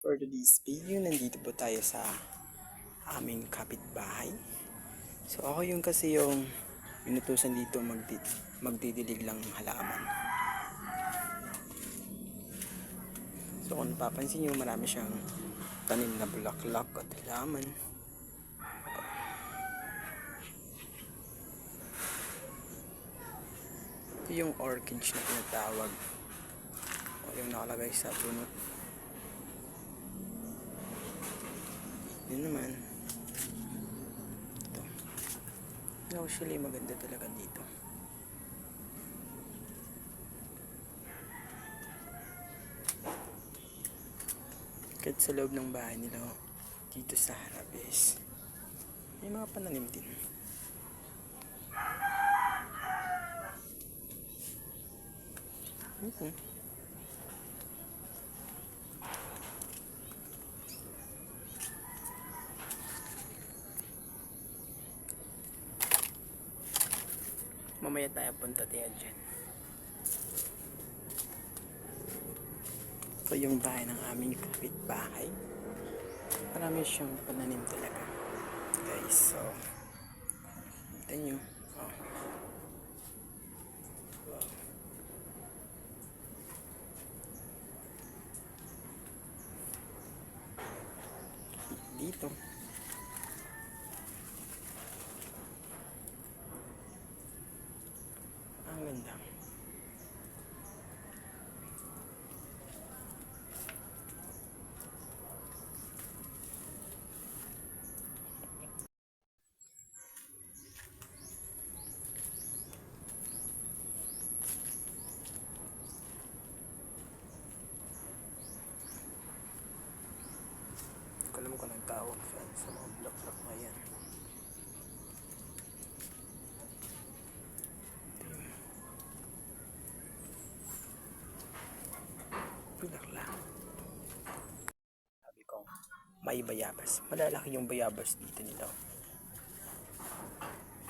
For today's video, nandito po tayo sa aming kapitbahay. So ako yung kasi yung inutusan dito magdidilig lang ng halaman. So kung napapansin nyo, marami siyang tanim na bulaklak at halaman. Ito yung orchid na tinatawag, o yung nakalagay sa bunot. Yun naman, ito. Usually maganda talaga dito. Kahit sa loob ng bahay nila, dito sa harabes, may mga pananim din. Mamaya tayo punta tayo dyan. Ito yung bahay ng aming kapitbahay. Marami siyang pananim talaga, guys. So kita nyo, wow. Dito ang ganda. Alam ko ng tawag sa mga bulaklak na yan. Bulaklak. Sabi ko, may bayabas. Malalaki yung bayabas dito nila.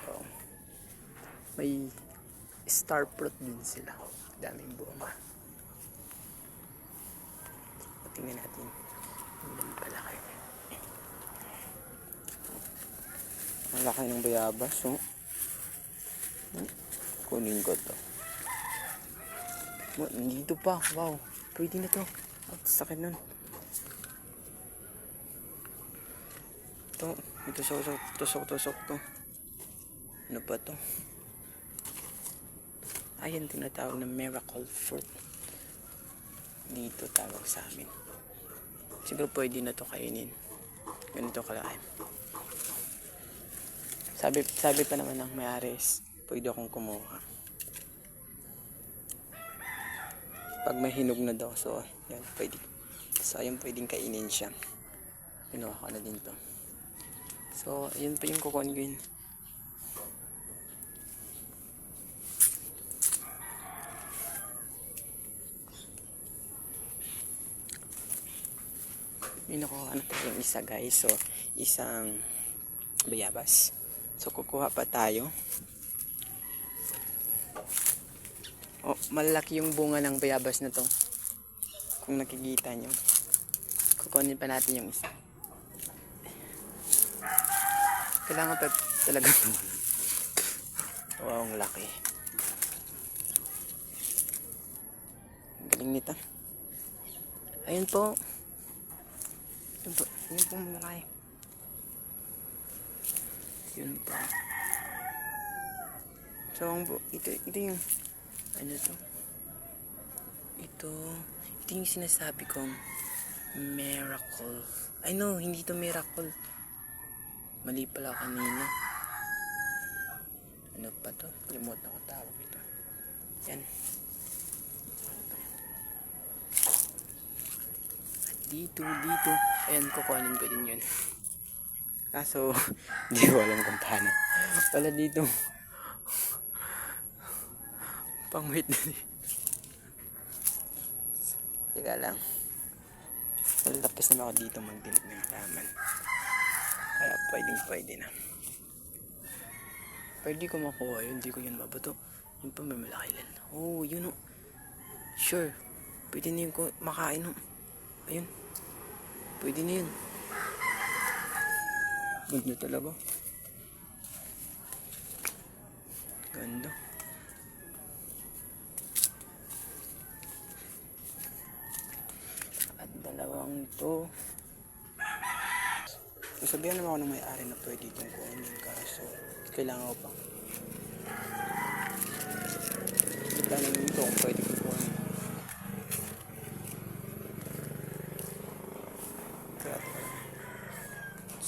So, may star fruit din sila. Daming bunga. Tingnan natin. Ang palaki. Ang laki ng bayabas, oh. Kunin ko to. Nandito pa. Wow. Pwede na to. At sakit nun. Ito, tusok to. Ano pa to? Ayan, tinatawag na miracle fruit. Dito tawag sa amin. Siguro pwede na to kainin. Ganito kalaki. Sabi pa naman ng may-ari, pwede akong kumuha. Pag may hinog na daw, so yan, pwede. So ayun, pwedeng kainin siya. Kinuha ko na din to. So ayun pa yung kukunin ko yun. Yun ako, ano pa yung isa, guys. So isang bayabas. So kukuha pa tayo. Oh, malaki yung bunga ng bayabas na to. Kung nakikita nyo. Kukunin pa natin yung isa. Kailangan pa talaga. Wow, ang laki. Galing nito. Ayun po. Yun po malaki. Yun po. So, ito yung ano to? Ito yung sinasabi kong miracle. I know, hindi to miracle. Mali pala kanina. Ano pa to? Limot na ko tawag ito. Yan. At dito. Ayan, kukunin ko din yun. Kaso, hindi ko alam kung paano. Wala dito. Pang-wait na rin. Teka lang. Tapos na ako dito magdilig ng halaman. Kaya pwede na. Pwede ko makuha yun. Hindi ko yun mabato. Yun pa may malaki lang. Oh, yun o. Sure. Pwede na yun ko makain o. Ayun. Pwede na yun. Ganda talaga. Ganda. At dalawang to. Sabihan naman ako ng may-ari na pwede itong kunin, kaso kailangan ko pa. Tanong ito kung pwede ko kunin.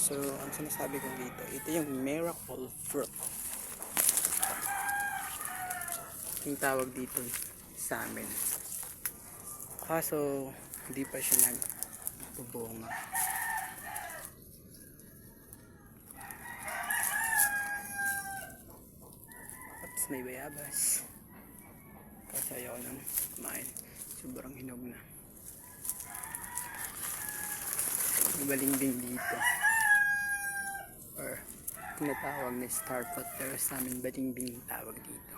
So, ang sinasabi ko dito, ito yung miracle fruit. Yung tawag dito sa amin. Kaso, hindi pa siya nagbubunga. Tapos may bayabas. Kasi ayaw nang kumain. Sobrang hinog na. May balimbing dito. Or tinatawag na star pot, pero sa amin balimbing tawag dito.